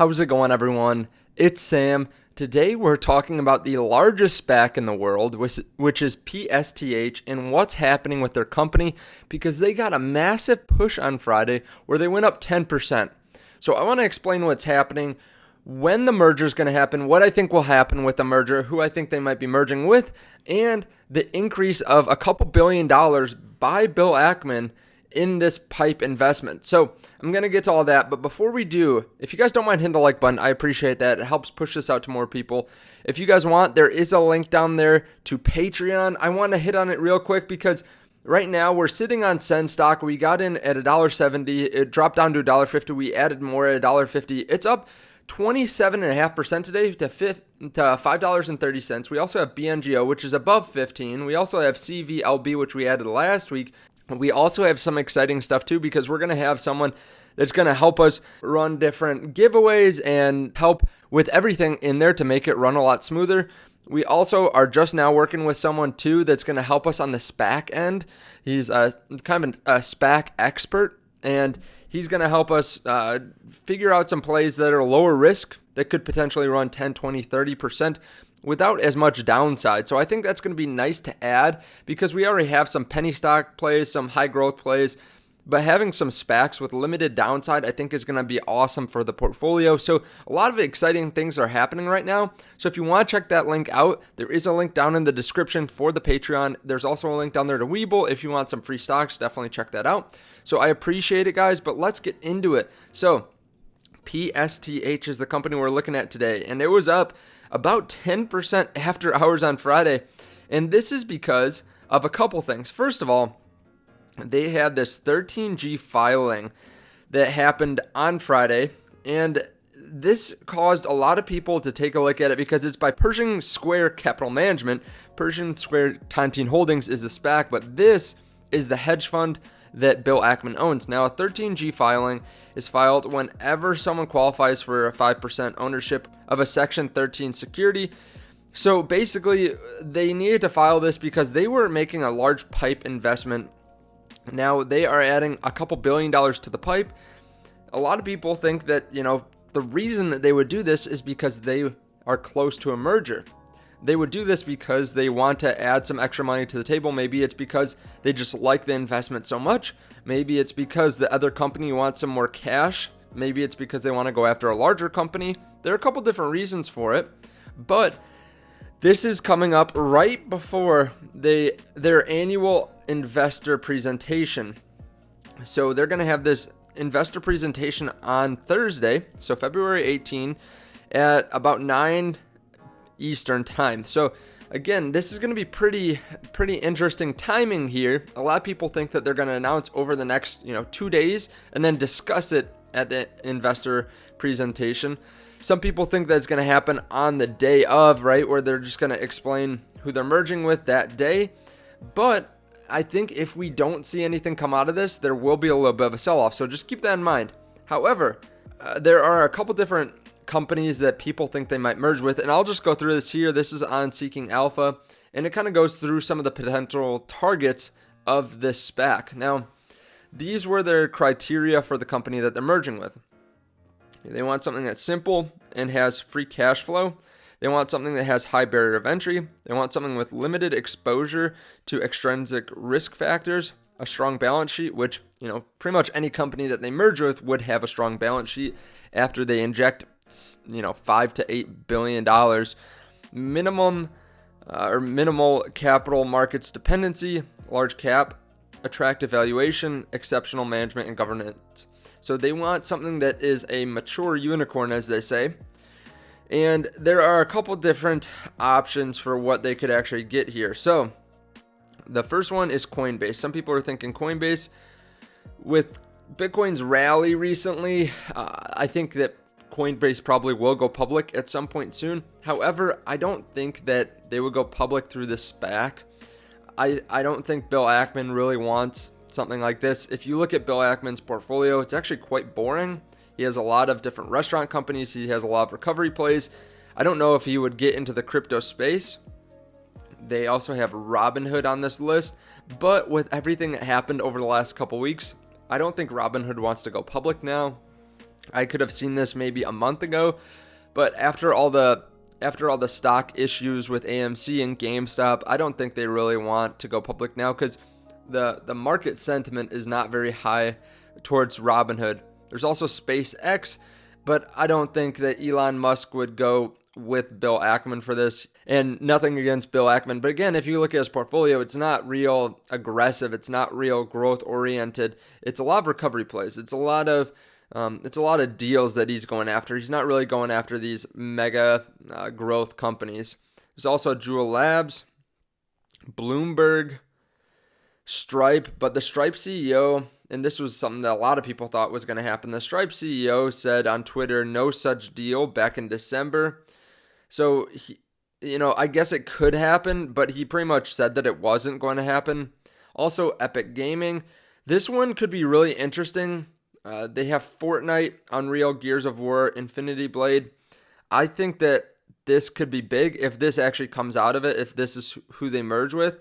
How's it going, everyone? It's Sam. Today we're talking about the largest SPAC in the world, which is PSTH, and what's happening with their company because they got a massive push on Friday where they went up 10%. So I want to explain what's happening, when the merger is going to happen, what I think will happen with the merger, who I think they might be merging with, and the increase of a couple $1 billion by Bill Ackman in this PIPE investment. So I'm going to get to all that, but before we do, if you guys don't mind hitting the like button, I appreciate that. It helps push this out to more people. If you guys want, there is a link down there to Patreon. I want to hit on it real quick because right now we're sitting on Sen stock. We got in at $1.70. It dropped down to $1.50. We added more at $1.50. It's up 27.5% today to $5.30. We also have BNGO, which is above 15. We also have CVLB, which we added last week. We also have some exciting stuff too because we're going to have someone that's going to help us run different giveaways and help with everything in there to make it run a lot smoother. We also are just now working with someone too that's going to help us on the SPAC end. He's kind of a SPAC expert, and he's going to help us figure out some plays that are lower risk that could potentially run 10, 20, 30% without as much downside. So I think that's going to be nice to add because we already have some penny stock plays, some high growth plays, but having some SPACs with limited downside I think is going to be awesome for the portfolio. So a lot of exciting things are happening right now. So if you want to check that link out, there is a link down in the description for the Patreon. There's also a link down there to Webull. If you want some free stocks, definitely check that out. So I appreciate it, guys, but let's get into it. So PSTH is the company we're looking at today, and it was up about 10% after hours on Friday. And this is because of a couple things. First of all, they had this 13G filing that happened on Friday, and this caused a lot of people to take a look at it because it's by Pershing Square Capital Management. Pershing Square Tontine Holdings is the SPAC, but this is the hedge fund that Bill Ackman owns. Now, a 13G filing is filed whenever someone qualifies for a 5% ownership of a Section 13 security. So basically, they needed to file this because they were making a large PIPE investment. Now, they are adding a couple $1 billion to the PIPE. A lot of people think that, the reason that they would do this is because they are close to a merger. They would do this because they want to add some extra money to the table. Maybe it's because they just like the investment so much. Maybe it's because the other company wants some more cash. Maybe it's because they want to go after a larger company. There are a couple different reasons for it, but this is coming up right before their annual investor presentation. So they're going to have this investor presentation on Thursday, so February 18 at about 9 Eastern time. So again, this is going to be pretty interesting timing here. A lot of people think that they're going to announce over the next 2 days and then discuss it at the investor presentation. Some people think that it's going to happen on the day of, right, where they're just going to explain who they're merging with that day. But I think if we don't see anything come out of this, there will be a little bit of a sell-off. So just keep that in mind. However, there are a couple different companies that people think they might merge with, and I'll just go through this here. This is on Seeking Alpha, and it kind of goes through some of the potential targets of this SPAC. Now, these were their criteria for the company that they're merging with. They want something that's simple and has free cash flow. They want something that has high barrier of entry. They want something with limited exposure to extrinsic risk factors, a strong balance sheet, which, pretty much any company that they merge with would have a strong balance sheet after they inject $5 to $8 billion, minimal capital markets dependency, large cap, attractive valuation, exceptional management and governance. So they want something that is a mature unicorn, as they say. And there are a couple different options for what they could actually get here. So the first one is Coinbase. Some people are thinking Coinbase. With Bitcoin's rally recently, I think that Coinbase probably will go public at some point soon. However, I don't think that they would go public through this SPAC. I don't think Bill Ackman really wants something like this. If you look at Bill Ackman's portfolio, it's actually quite boring. He has a lot of different restaurant companies. He has a lot of recovery plays. I don't know if he would get into the crypto space. They also have Robinhood on this list. But with everything that happened over the last couple weeks, I don't think Robinhood wants to go public now. I could have seen this maybe a month ago, but after all the stock issues with AMC and GameStop, I don't think they really want to go public now because the market sentiment is not very high towards Robinhood. There's also SpaceX, but I don't think that Elon Musk would go with Bill Ackman for this. And nothing against Bill Ackman, but again, if you look at his portfolio, it's not real aggressive. It's not real growth oriented. It's a lot of recovery plays. It's a lot of deals that he's going after. He's not really going after these mega growth companies. There's also Jewel Labs, Bloomberg, Stripe, but the Stripe CEO, and this was something that a lot of people thought was going to happen. The Stripe CEO said on Twitter, no such deal back in December. So, I guess it could happen, but he pretty much said that it wasn't going to happen. Also, Epic Gaming. This one could be really interesting. They have Fortnite, Unreal, Gears of War, Infinity Blade. I think that this could be big if this actually comes out of it, if this is who they merge with.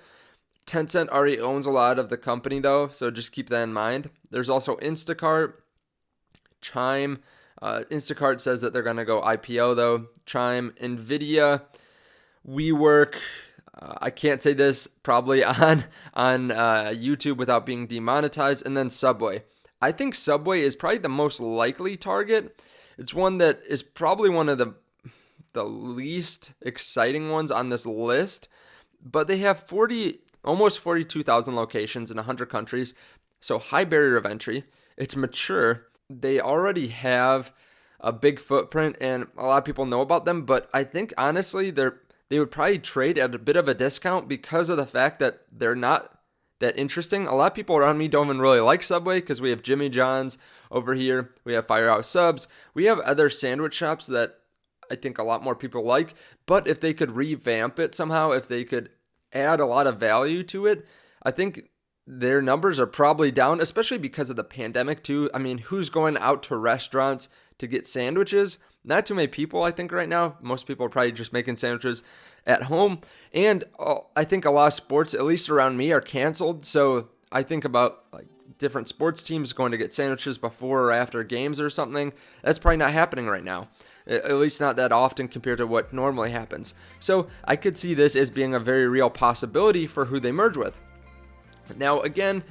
Tencent already owns a lot of the company, though, so just keep that in mind. There's also Instacart, Chime. Instacart says that they're going to go IPO, though. Chime, NVIDIA, WeWork. I can't say this probably on YouTube without being demonetized. And then Subway. I think Subway is probably the most likely target. It's one that is probably one of the least exciting ones on this list. But they have almost 42,000 locations in 100 countries. So high barrier of entry. It's mature. They already have a big footprint and a lot of people know about them. But I think honestly, they would probably trade at a bit of a discount because of the fact that they're not that interesting. A lot of people around me don't even really like Subway because we have Jimmy John's over here. We have Firehouse Subs. We have other sandwich shops that I think a lot more people like. But if they could revamp it somehow, if they could add a lot of value to it, I think their numbers are probably down, especially because of the pandemic too. I mean, who's going out to restaurants to get sandwiches? Not too many people, I think, right now. Most people are probably just making sandwiches at home. And I think a lot of sports, at least around me, are canceled. So I think about like different sports teams going to get sandwiches before or after games or something. That's probably not happening right now. At least not that often compared to what normally happens. So I could see this as being a very real possibility for who they merge with. Now, again,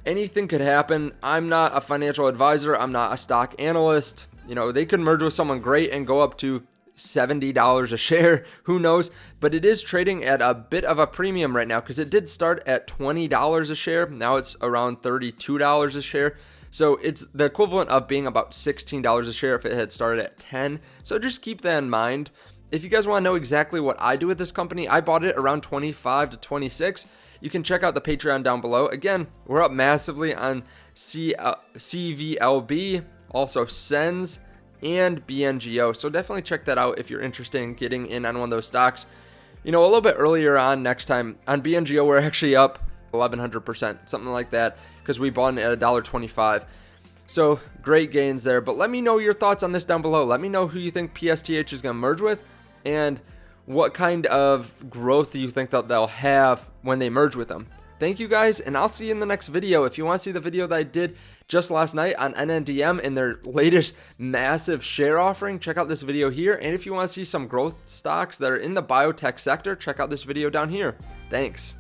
anything could happen. I'm not a financial advisor. I'm not a stock analyst. They could merge with someone great and go up to $70 a share. Who knows? But it is trading at a bit of a premium right now because it did start at $20 a share. Now it's around $32 a share. So it's the equivalent of being about $16 a share if it had started at 10. So just keep that in mind. If you guys want to know exactly what I do with this company, I bought it around 25 to 26. You can check out the Patreon down below. Again, we're up massively on CVLB, also Sens, and BNGO. So definitely check that out if you're interested in getting in on one of those stocks. A little bit earlier on next time on BNGO, we're actually up 1,100%, something like that, because we bought it at $1.25. So great gains there. But let me know your thoughts on this down below. Let me know who you think PSTH is going to merge with and what kind of growth do you think that they'll have when they merge with them. Thank you guys, and I'll see you in the next video. If you want to see the video that I did just last night on NNDM and their latest massive share offering, check out this video here. And if you want to see some growth stocks that are in the biotech sector, check out this video down here. Thanks.